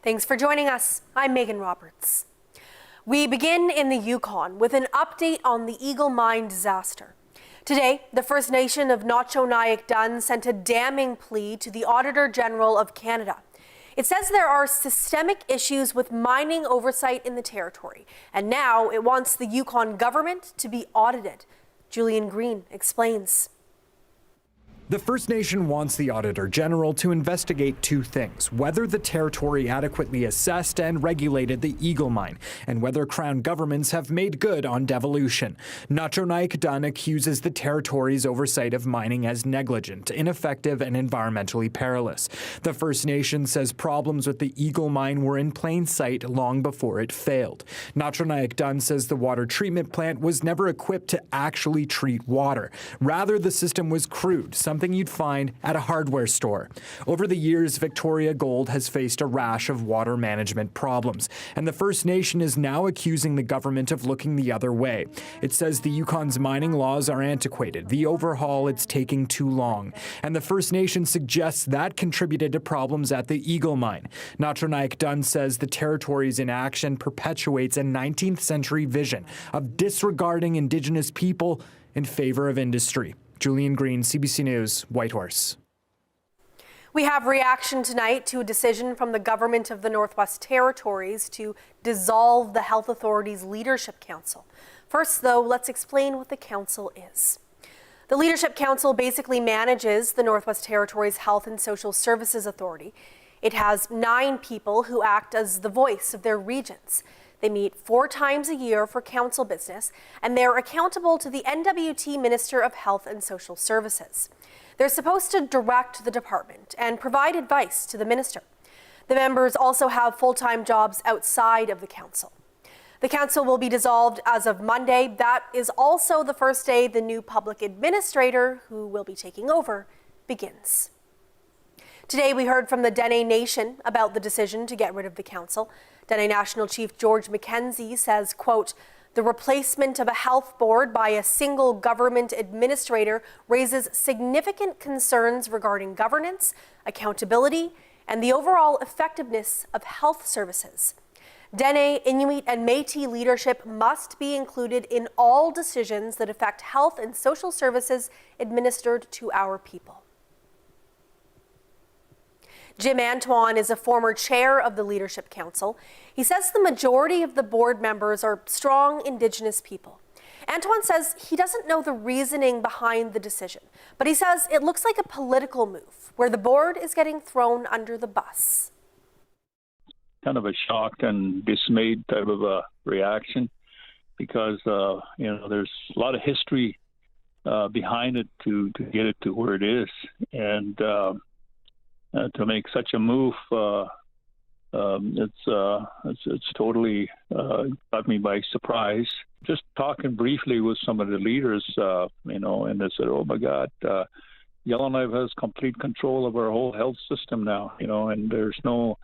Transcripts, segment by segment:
Thanks for joining us. I'm Megan Roberts. We begin in the Yukon with an update on the Eagle Mine disaster. Today, the First Nation of Notchonayak-Dun sent a damning plea to the Auditor General of Canada. It says there are systemic issues with mining oversight in the territory, and now it wants the Yukon government to be audited. Julian Green explains. The First Nation wants the Auditor General to investigate two things: whether the territory adequately assessed and regulated the Eagle Mine, and whether Crown governments have made good on devolution. Notchonayak-Dun accuses the territory's oversight of mining as negligent, ineffective, and environmentally perilous. The First Nation says problems with the Eagle Mine were in plain sight long before it failed. Notchonayak-Dun says the water treatment plant was never equipped to actually treat water. Rather, the system was crude, something you'd find at a hardware store. Over the years, Victoria Gold has faced a rash of water management problems, and the First Nation is now accusing the government of looking the other way. It says the Yukon's mining laws are antiquated, the overhaul it's taking too long, and the First Nation suggests that contributed to problems at the Eagle Mine. Notchonayak-Dun says the territory's inaction perpetuates a 19th century vision of disregarding Indigenous people in favor of industry. Julian Green, CBC News, Whitehorse. We have reaction tonight to a decision from the government of the Northwest Territories to dissolve the Health Authority's Leadership Council. First, though, let's explain what the council is. The Leadership Council basically manages the Northwest Territories Health and Social Services Authority. It has 9 people who act as the voice of their regions. They meet 4 times a year for council business, and they're accountable to the NWT Minister of Health and Social Services. They're supposed to direct the department and provide advice to the minister. The members also have full-time jobs outside of the council. The council will be dissolved as of Monday. That is also the first day the new public administrator, who will be taking over, begins. Today, we heard from the Dene Nation about the decision to get rid of the council. Dene National Chief George McKenzie says, quote, "The replacement of a health board by a single government administrator raises significant concerns regarding governance, accountability, and the overall effectiveness of health services. Dene, Inuit, and Métis leadership must be included in all decisions that affect health and social services administered to our people." Jim Antoine is a former chair of the Leadership Council. He says the majority of the board members are strong Indigenous people. Antoine says he doesn't know the reasoning behind the decision, but he says it looks like a political move where the board is getting thrown under the bus. Kind of a shocked and dismayed type of a reaction because, there's a lot of history behind it to get it to where it is. And to make such a move, it's totally got me by surprise. Just talking briefly with some of the leaders, and they said, "Oh my God, Yellowknife has complete control of our whole health system now," and there's no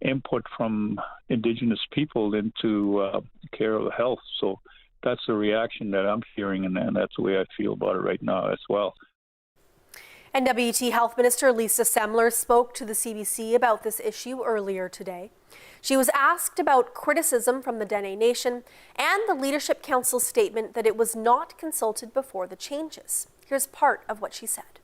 input from Indigenous people into care of health. So that's the reaction that I'm hearing, and that's the way I feel about it right now as well. NWT Health Minister Lisa Semler spoke to the CBC about this issue earlier today. She was asked about criticism from the Dene Nation and the Leadership Council's statement that it was not consulted before the changes. Here's part of what she said.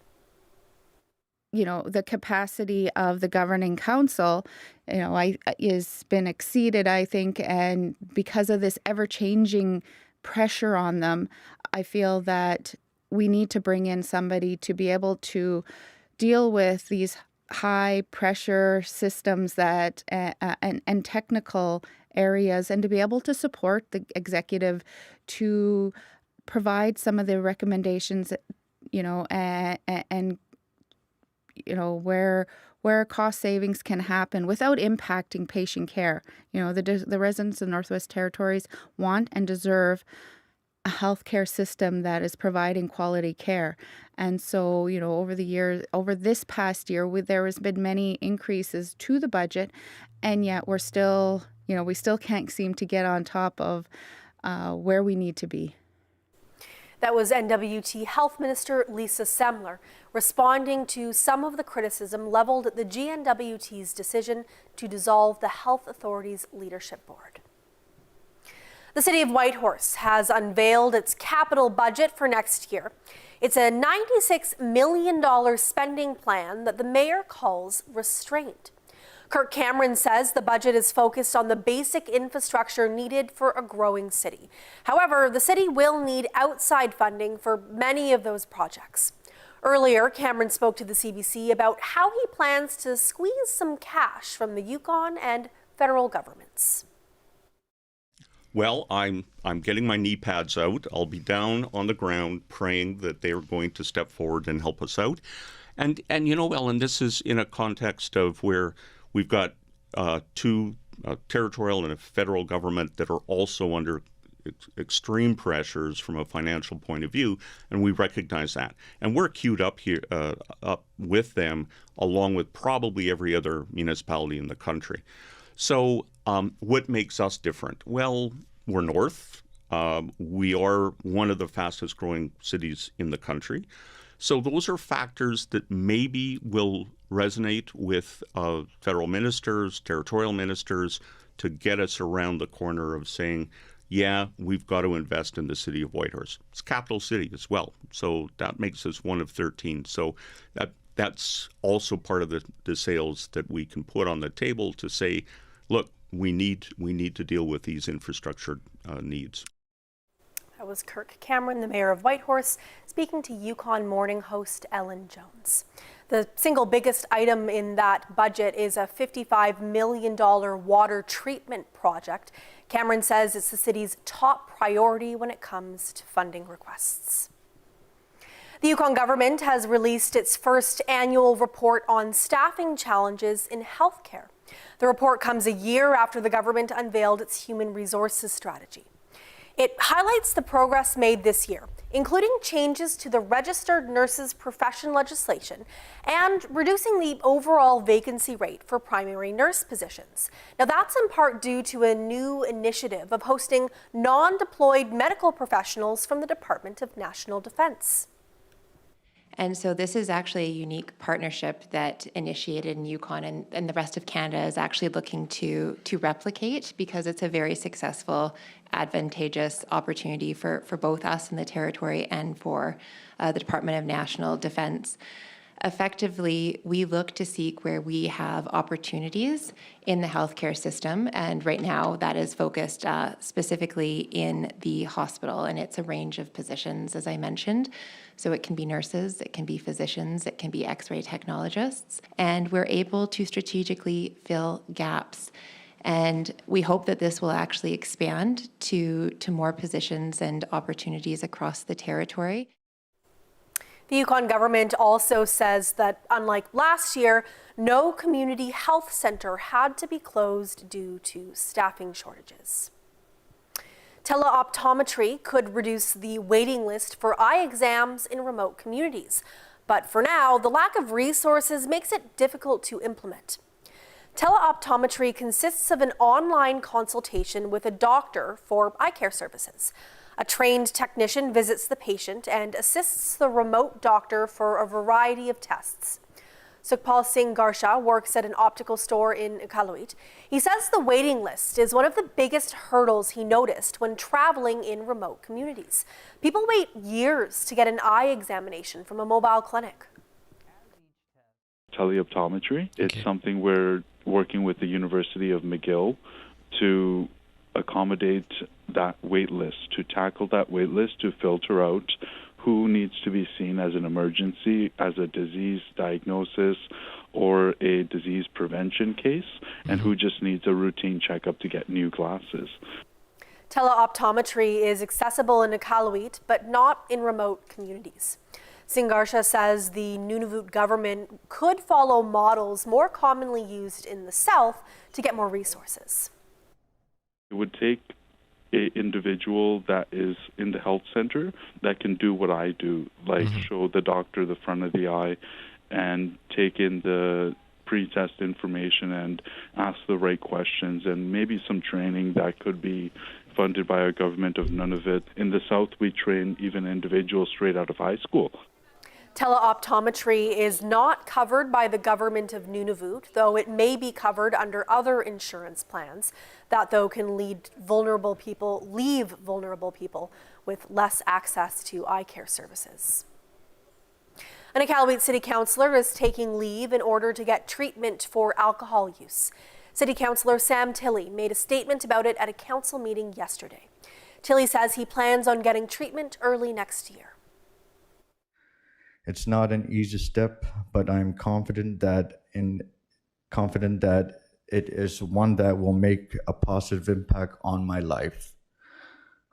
The capacity of the governing council, is been exceeded, I think, and because of this ever-changing pressure on them, I feel that we need to bring in somebody to be able to deal with these high pressure systems that and technical areas, and to be able to support the executive to provide some of the recommendations, and where cost savings can happen without impacting patient care. The residents of the Northwest Territories want and deserve a healthcare system that is providing quality care. And so, over this past year, there has been many increases to the budget, and yet we're still, we still can't seem to get on top of where we need to be. That was NWT Health Minister Lisa Semler responding to some of the criticism leveled at the GNWT's decision to dissolve the Health Authority's Leadership Board. The City of Whitehorse has unveiled its capital budget for next year. It's a $96 million spending plan that the mayor calls restrained. Kirk Cameron says the budget is focused on the basic infrastructure needed for a growing city. However, the city will need outside funding for many of those projects. Earlier, Cameron spoke to the CBC about how he plans to squeeze some cash from the Yukon and federal governments. Well, I'm getting my knee pads out. I'll be down on the ground praying that they are going to step forward and help us out. And you know, Ellen, this is in a context of where we've got two territorial and a federal government that are also under extreme pressures from a financial point of view, and we recognize that. And we're queued up here up with them, along with probably every other municipality in the country. So what makes us different? Well, we're north. We are one of the fastest growing cities in the country. So those are factors that maybe will resonate with federal ministers, territorial ministers, to get us around the corner of saying, yeah, we've got to invest in the city of Whitehorse. It's capital city as well. So that makes us one of 13. So that's also part of the sales that we can put on the table to say, look, we need to deal with these infrastructure needs. That was Kirk Cameron, the mayor of Whitehorse, speaking to Yukon Morning host Ellen Jones. The single biggest item in that budget is a $55 million water treatment project. Cameron says it's the city's top priority when it comes to funding requests. The Yukon government has released its first annual report on staffing challenges in healthcare. The report comes a year after the government unveiled its human resources strategy. It highlights the progress made this year, including changes to the registered nurses profession legislation and reducing the overall vacancy rate for primary nurse positions. Now, that's in part due to a new initiative of hosting non-deployed medical professionals from the Department of National Defence. And so this is actually a unique partnership that initiated in Yukon and the rest of Canada is actually looking to replicate, because it's a very successful, advantageous opportunity for both us in the territory and for the Department of National Defence. Effectively, we look to seek where we have opportunities in the healthcare system, and right now that is focused specifically in the hospital, and it's a range of positions, as I mentioned. So it can be nurses, it can be physicians, it can be X-ray technologists, and we're able to strategically fill gaps. And we hope that this will actually expand to more positions and opportunities across the territory. The Yukon government also says that, unlike last year, no community health center had to be closed due to staffing shortages. Teleoptometry could reduce the waiting list for eye exams in remote communities. But for now, the lack of resources makes it difficult to implement. Teleoptometry consists of an online consultation with a doctor for eye care services. A trained technician visits the patient and assists the remote doctor for a variety of tests. Sukhpal Singh Garsha works at an optical store in Iqaluit. He says the waiting list is one of the biggest hurdles he noticed when traveling in remote communities. People wait years to get an eye examination from a mobile clinic. Teleoptometry. It's something we're working with the University of McGill to accommodate that wait list, to tackle that wait list, to filter out who needs to be seen as an emergency, as a disease diagnosis or a disease prevention case, and who just needs a routine checkup to get new glasses. Teleoptometry is accessible in Iqaluit, but not in remote communities. Singarsha says the Nunavut government could follow models more commonly used in the south to get more resources. It would take an individual that is in the health center that can do what I do, like show the doctor the front of the eye and take in the pre-test information and ask the right questions, and maybe some training that could be funded by our government of Nunavut. In the south, we train even individuals straight out of high school. Teleoptometry is not covered by the government of Nunavut, though it may be covered under other insurance plans. That, though, can leave vulnerable people with less access to eye care services. And a Iqaluit City Councillor is taking leave in order to get treatment for alcohol use. City Councillor Sam Tilley made a statement about it at a council meeting yesterday. Tilley says he plans on getting treatment early next year. It's not an easy step, but I'm confident that it is one that will make a positive impact on my life.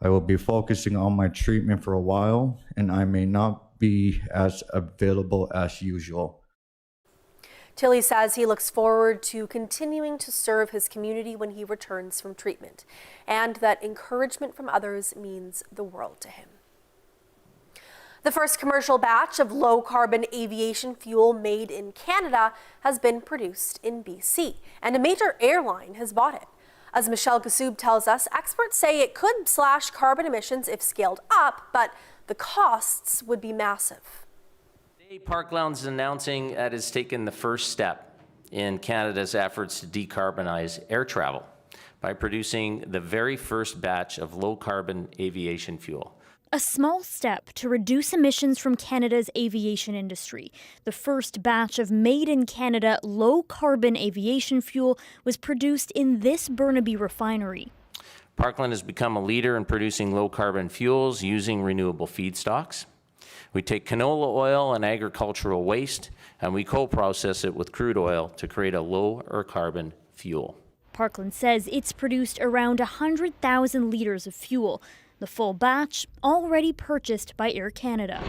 I will be focusing on my treatment for a while, and I may not be as available as usual. Tilley says he looks forward to continuing to serve his community when he returns from treatment, and that encouragement from others means the world to him. The first commercial batch of low-carbon aviation fuel made in Canada has been produced in BC, and a major airline has bought it. As Michelle Gassoub tells us, experts say it could slash carbon emissions if scaled up, but the costs would be massive. Today, Parkland is announcing that it has taken the first step in Canada's efforts to decarbonize air travel by producing the very first batch of low-carbon aviation fuel. A small step to reduce emissions from Canada's aviation industry. The first batch of made-in-Canada low-carbon aviation fuel was produced in this Burnaby refinery. Parkland has become a leader in producing low-carbon fuels using renewable feedstocks. We take canola oil and agricultural waste, and we co-process it with crude oil to create a lower carbon fuel. Parkland says it's produced around 100,000 litres of fuel. The full batch already purchased by Air Canada.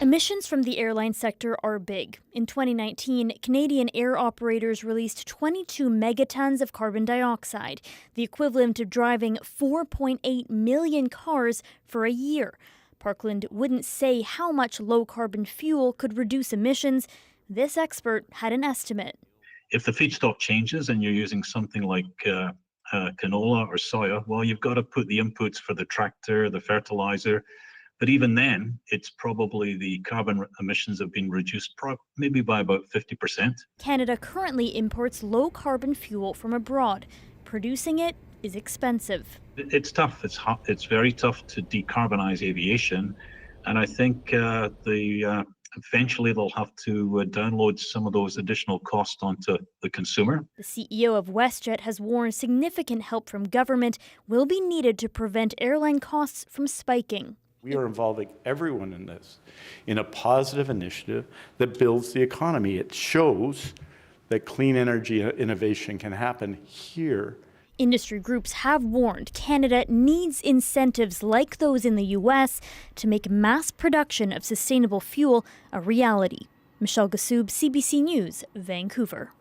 Emissions from the airline sector are big. In 2019, Canadian air operators released 22 megatons of carbon dioxide, the equivalent of driving 4.8 million cars for a year. Parkland wouldn't say how much low-carbon fuel could reduce emissions. This expert had an estimate. If the feedstock changes and you're using something like canola or soya, well, you've got to put the inputs for the tractor, the fertilizer. But even then, it's probably the carbon emissions have been reduced maybe by about 50%. Canada currently imports low-carbon fuel from abroad. Producing it is expensive. It's tough. It's very tough to decarbonize aviation. And I think eventually they'll have to download some of those additional costs onto the consumer. The CEO of WestJet has warned significant help from government will be needed to prevent airline costs from spiking. We are involving everyone in this in a positive initiative that builds the economy. It shows that clean energy innovation can happen here. Industry groups have warned Canada needs incentives like those in the U.S. to make mass production of sustainable fuel a reality. Michelle Gassoub, CBC News, Vancouver.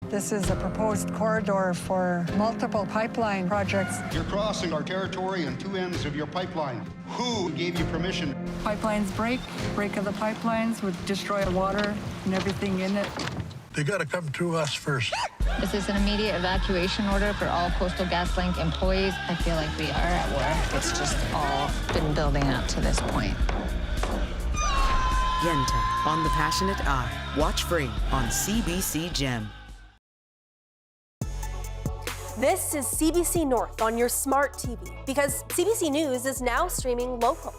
This is a proposed corridor for multiple pipeline projects. You're crossing our territory on two ends of your pipeline. Who gave you permission? Pipelines break of the pipelines would destroy the water and everything in it. They got to come through us first. Is this an immediate evacuation order for all Coastal GasLink employees? I feel like we are at war. It's just all been building up to this point. Yenta on The Passionate Eye. Watch free on CBC Gem. This is CBC North on your smart TV because CBC News is now streaming local.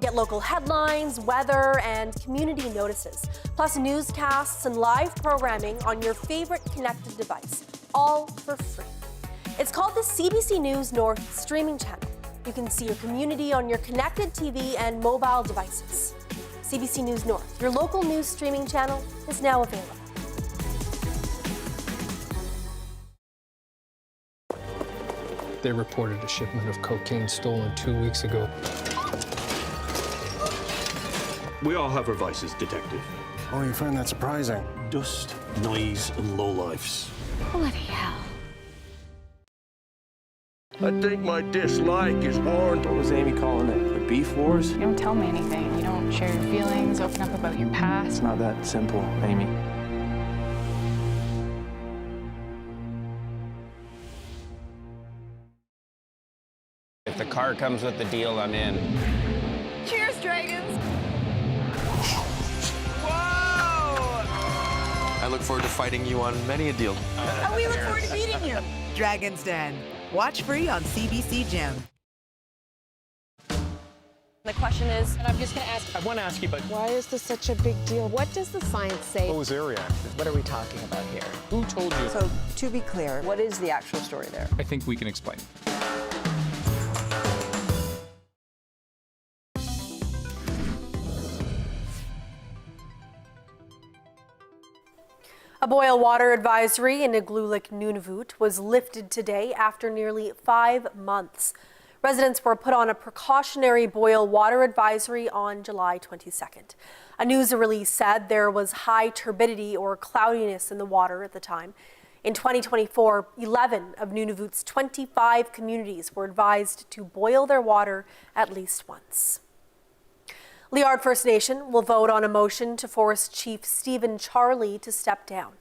Get local headlines, weather, and community notices, plus newscasts and live programming on your favorite connected device, all for free. It's called the CBC News North streaming channel. You can see your community on your connected TV and mobile devices. CBC News North, your local news streaming channel, is now available. They reported a shipment of cocaine stolen 2 weeks ago. We all have our vices, Detective. Oh, you find that surprising? Dust, noise, and lowlifes. Bloody hell. I think my dislike is born. What was Amy calling it? The beef wars? You don't tell me anything. You don't share your feelings, open up about your past. It's not that simple, Amy. If the car comes with the deal, I'm in. Cheers, Dragons! I look forward to fighting you on many a deal. And we look forward to meeting you. Dragon's Den. Watch free on CBC Gem. The question is, and I'm just going to ask, I want to ask you, but why is this such a big deal? What does the science say? What was their reaction? What are we talking about here? Who told you? So, to be clear, what is the actual story there? I think we can explain. A boil water advisory in Igloolik, Nunavut was lifted today after nearly 5 months. Residents were put on a precautionary boil water advisory on July 22nd. A news release said there was high turbidity or cloudiness in the water at the time. In 2024, 11 of Nunavut's 25 communities were advised to boil their water at least once. Liard First Nation will vote on a motion to force Chief Stephen Charlie to step down.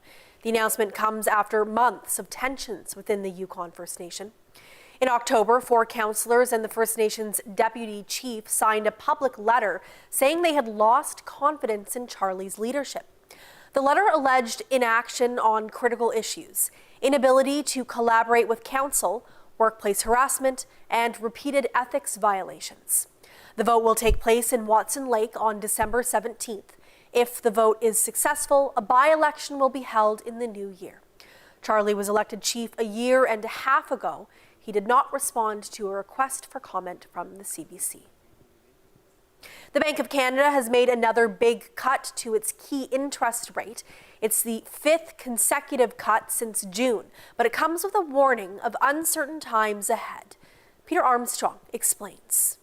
The announcement comes after months of tensions within the Yukon First Nation. In October, 4 councillors and the First Nation's deputy chief signed a public letter saying they had lost confidence in Charlie's leadership. The letter alleged inaction on critical issues, inability to collaborate with council, workplace harassment, and repeated ethics violations. The vote will take place in Watson Lake on December 17th. If the vote is successful, a by-election will be held in the new year. Charlie was elected chief a year and a half ago. He did not respond to a request for comment from the CBC. The Bank of Canada has made another big cut to its key interest rate. It's the 5th consecutive cut since June, but it comes with a warning of uncertain times ahead. Peter Armstrong explains.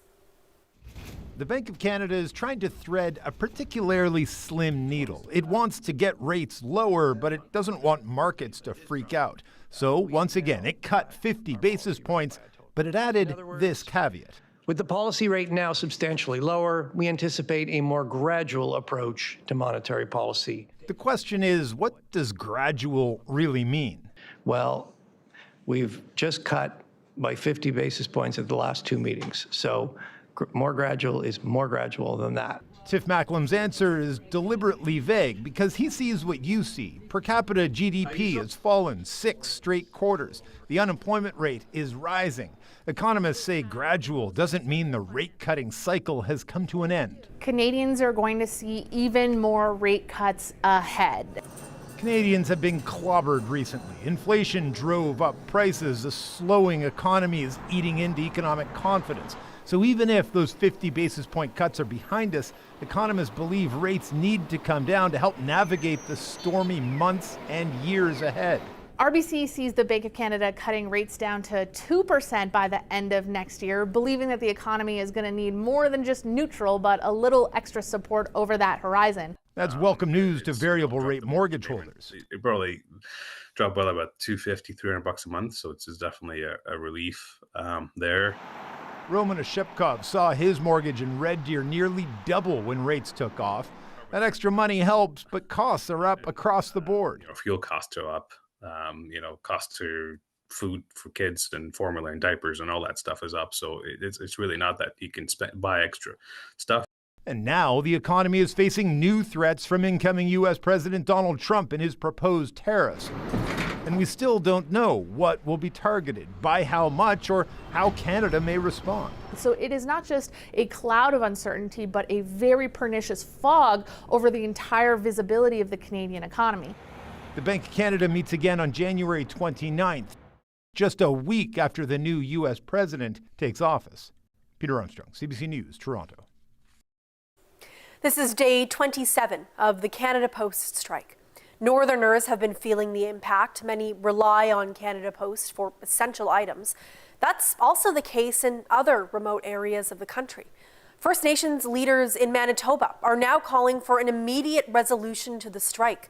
The Bank of Canada is trying to thread a particularly slim needle. It wants to get rates lower, but it doesn't want markets to freak out. So once again, it cut 50 basis points, but it added this caveat. With the policy rate now substantially lower, we anticipate a more gradual approach to monetary policy. The question is, what does gradual really mean? Well, we've just cut by 50 basis points at the last 2 meetings. So more gradual is more gradual than that. Tiff Macklem's answer is deliberately vague because he sees what you see. Per capita GDP has fallen 6 straight quarters. The unemployment rate is rising. Economists say gradual doesn't mean the rate-cutting cycle has come to an end. Canadians are going to see even more rate cuts ahead. Canadians have been clobbered recently. Inflation drove up prices. A slowing economy is eating into economic confidence. So even if those 50 basis point cuts are behind us, economists believe rates need to come down to help navigate the stormy months and years ahead. RBC sees the Bank of Canada cutting rates down to 2% by the end of next year, believing that the economy is going to need more than just neutral, but a little extra support over that horizon. That's welcome news to variable rate mortgage holders. It probably dropped by about $250, $300 a month, so it's definitely a relief there. Roman Oshepkov saw his mortgage in Red Deer nearly double when rates took off. That extra money helps, but costs are up across the board. Fuel costs are up. Cost to food for kids and formula and diapers and all that stuff is up. So it's really not that you can buy extra stuff. And now the economy is facing new threats from incoming U.S. President Donald Trump and his proposed tariffs. And we still don't know what will be targeted, by how much, or how Canada may respond. So it is not just a cloud of uncertainty, but a very pernicious fog over the entire visibility of the Canadian economy. The Bank of Canada meets again on January 29th, just a week after the new U.S. president takes office. Peter Armstrong, CBC News, Toronto. This is day 27 of the Canada Post strike. Northerners have been feeling the impact. Many rely on Canada Post for essential items. That's also the case in other remote areas of the country. First Nations leaders in Manitoba are now calling for an immediate resolution to the strike.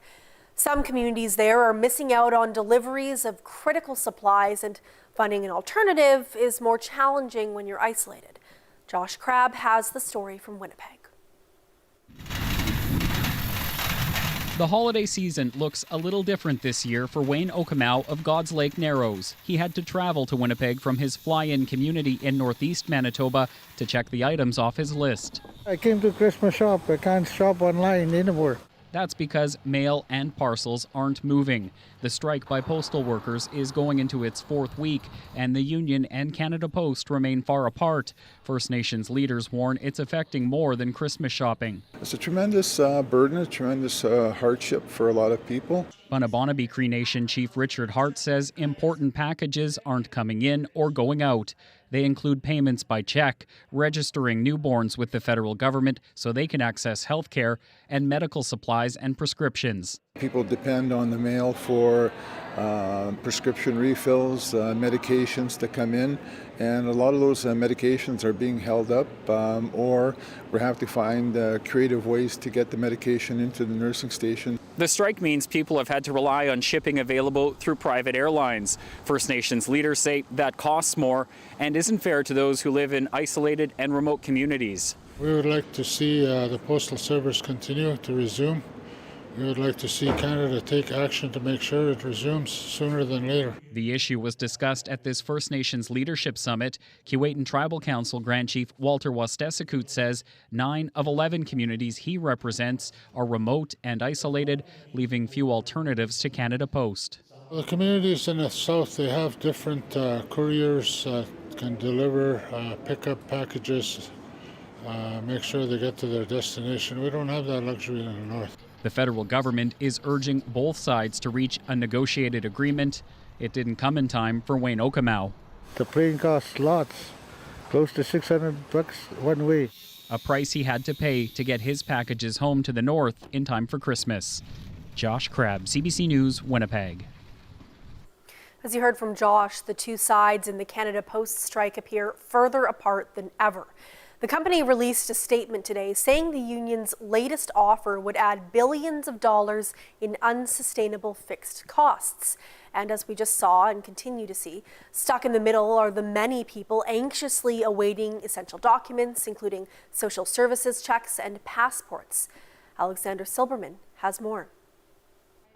Some communities there are missing out on deliveries of critical supplies, and finding an alternative is more challenging when you're isolated. Josh Crabb has the story from Winnipeg. The holiday season looks a little different this year for Wayne Okamau of God's Lake Narrows. He had to travel to Winnipeg from his fly-in community in northeast Manitoba to check the items off his list. I came to Christmas shop. I can't shop online anymore. That's because mail and parcels aren't moving. The strike by postal workers is going into its fourth week, and the union and Canada Post remain far apart. First Nations leaders warn it's affecting more than Christmas shopping. It's a tremendous burden, a tremendous hardship for a lot of people. Bunabonabee Cree Nation Chief Richard Hart says important packages aren't coming in or going out. They include payments by check, registering newborns with the federal government so they can access health care, and medical supplies and prescriptions. People depend on the mail for prescription refills, medications to come in, and a lot of those medications are being held up, or we have to find creative ways to get the medication into the nursing station. The strike means people have had to rely on shipping available through private airlines. First Nations leaders say that costs more and isn't fair to those who live in isolated and remote communities. We would like to see the Postal Service continue to resume. We would like to see Canada take action to make sure it resumes sooner than later. The issue was discussed at this First Nations Leadership Summit. Keewatin Tribal Council Grand Chief Walter Wastesakut says 9 of 11 communities he represents are remote and isolated, leaving few alternatives to Canada Post. The communities in the south, they have different couriers that can deliver, pick up packages, make sure they get to their destination. We don't have that luxury in the north. The federal government is urging both sides to reach a negotiated agreement. It didn't come in time for Wayne Okamau. The plane costs lots, close to $600 one way. A price he had to pay to get his packages home to the north in time for Christmas. Josh Crabb, CBC News, Winnipeg. As you heard from Josh, the two sides in the Canada Post strike appear further apart than ever. The company released a statement today saying the union's latest offer would add billions of dollars in unsustainable fixed costs. And as we just saw and continue to see, stuck in the middle are the many people anxiously awaiting essential documents, including social services checks and passports. Alexander Silberman has more.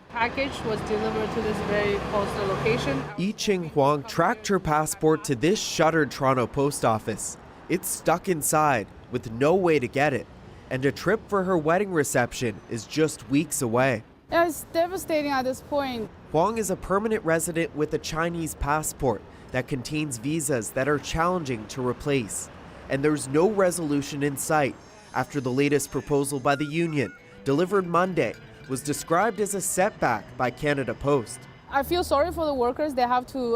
Package was delivered to this very postal location. Yi Ching Huang tracked her passport to this shuttered Toronto post office. It's stuck inside with no way to get it, and a trip for her wedding reception is just weeks away. Yeah, it's devastating at this point. Huang is a permanent resident with a Chinese passport that contains visas that are challenging to replace. And there's no resolution in sight after the latest proposal by the union, delivered Monday, was described as a setback by Canada Post. I feel sorry for the workers. They have to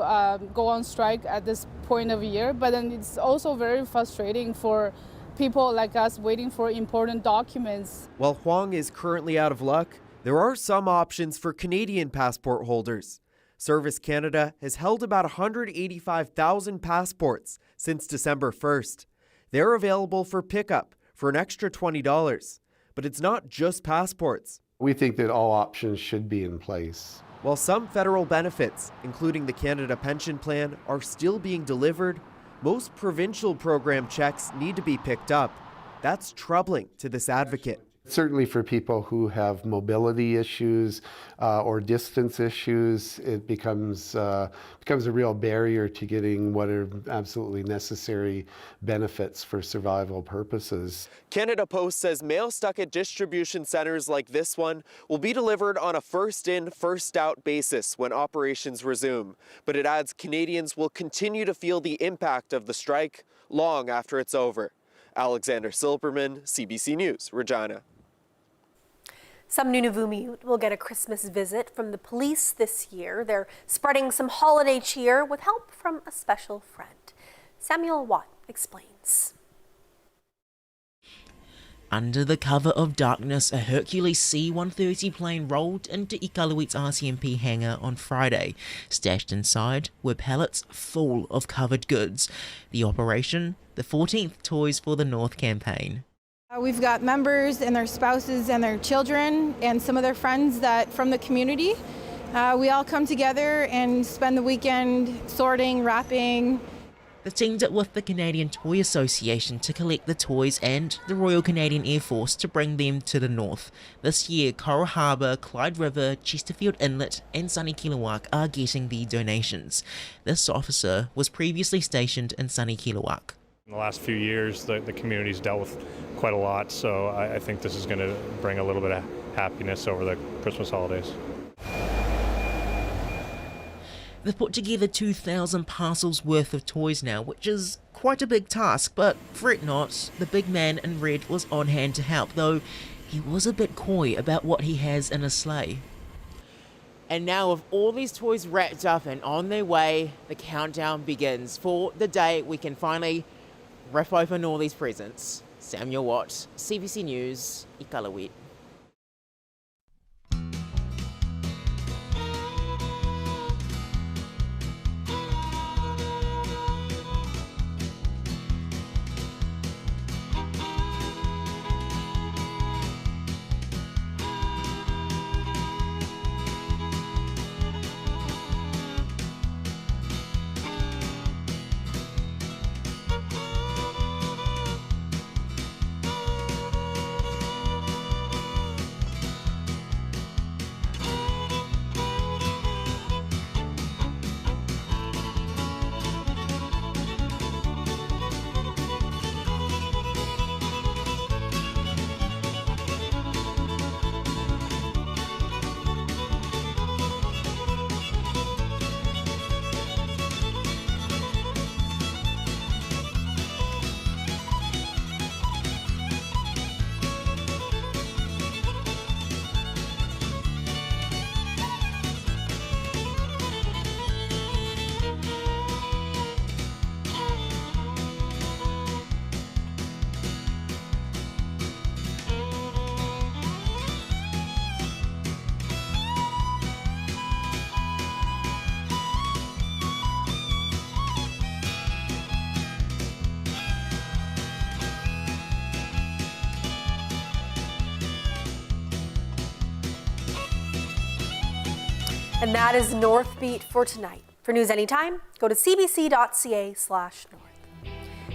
go on strike at this point of year, but then it's also very frustrating for people like us waiting for important documents. While Huang is currently out of luck, there are some options for Canadian passport holders. Service Canada has held about 185,000 passports since December 1st. They're available for pickup for an extra $20. But it's not just passports. We think that all options should be in place. While some federal benefits, including the Canada Pension Plan, are still being delivered, most provincial program checks need to be picked up. That's troubling to this advocate. Certainly for people who have mobility issues or distance issues, it becomes a real barrier to getting what are absolutely necessary benefits for survival purposes. Canada Post says mail stuck at distribution centers like this one will be delivered on a first-in, first-out basis when operations resume. But it adds Canadians will continue to feel the impact of the strike long after it's over. Alexander Silberman, CBC News, Regina. Some Nunavummi will get a Christmas visit from the police this year. They're spreading some holiday cheer with help from a special friend. Samuel Watt explains. Under the cover of darkness, a Hercules C-130 plane rolled into Iqaluit's RCMP hangar on Friday. Stashed inside were pallets full of covered goods. The operation, the 14th Toys for the North campaign. We've got members and their spouses and their children and some of their friends that from the community. We all come together and spend the weekend sorting, wrapping. They teamed up with the Canadian Toy Association to collect the toys and the Royal Canadian Air Force to bring them to the north. This year, Coral Harbour, Clyde River, Chesterfield Inlet and Sunny Kilowak are getting the donations. This officer was previously stationed in Sunny Kilowak. In the last few years, the community's dealt with quite a lot, so I think this is going to bring a little bit of happiness over the Christmas holidays. They've put together 2,000 parcels worth of toys now, which is quite a big task, but fret not, the big man in red was on hand to help, though he was a bit coy about what he has in his sleigh. And now with all these toys wrapped up and on their way, the countdown begins for the day we can finally rip open all these presents. Samuel Watt, CBC News, Iqaluit. And that is Northbeat for tonight. For news anytime, go to cbc.ca/north.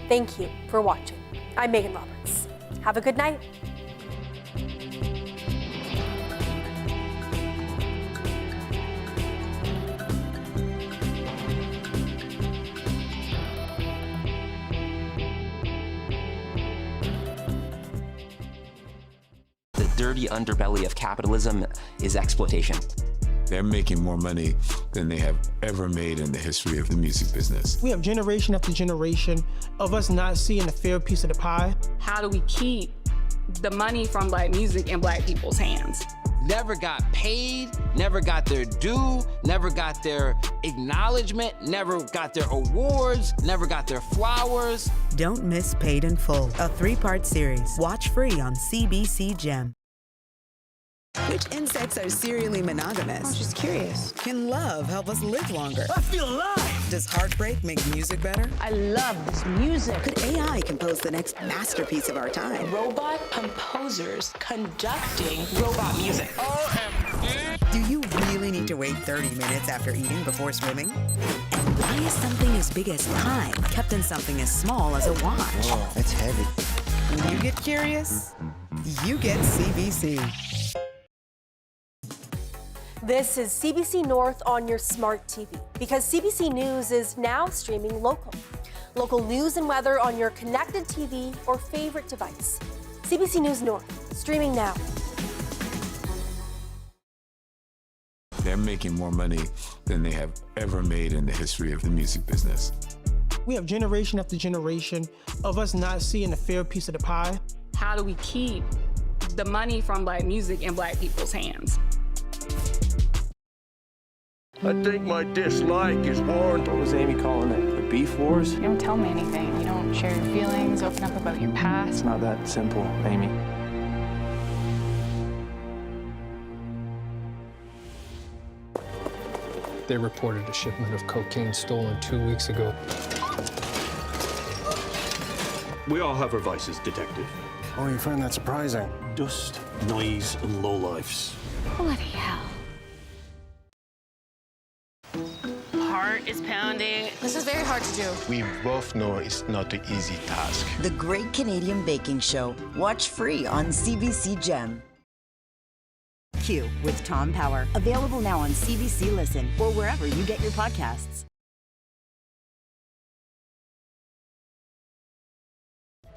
Thank you for watching. I'm Megan Roberts. Have a good night. The dirty underbelly of capitalism is exploitation. They're making more money than they have ever made in the history of the music business. We have generation after generation of us not seeing a fair piece of the pie. How do we keep the money from Black music in Black people's hands? Never got paid, never got their due, never got their acknowledgement, never got their awards, never got their flowers. Don't miss Paid in Full, a 3-part series. Watch free on CBC Gem. Which insects are serially monogamous? I'm just curious. Can love help us live longer? I feel alive! Does heartbreak make music better? I love this music. Could AI compose the next masterpiece of our time? Robot composers conducting robot music. Do you really need to wait 30 minutes after eating before swimming? And why is something as big as time kept in something as small as a watch? Whoa, that's heavy. When you get curious, you get CBC. This is CBC North on your smart TV because CBC News is now streaming local. Local news and weather on your connected TV or favorite device. CBC News North, streaming now. They're making more money than they have ever made in the history of the music business. We have generation after generation of us not seeing a fair piece of the pie. How do we keep the money from Black music in Black people's hands? I think my dislike is warranted. What was Amy calling it? The beef wars? You don't tell me anything. You don't share your feelings, open up about your past. It's not that simple, Amy. They reported a shipment of cocaine stolen 2 weeks ago. We all have our vices, Detective. Oh, you find that surprising? Dust, noise, and lowlifes. Bloody hell. heart is pounding. This is very hard to do. We both know it's not an easy task. The Great Canadian Baking Show. Watch free on CBC Gem. Q with Tom Power. Available now on CBC Listen or wherever you get your podcasts.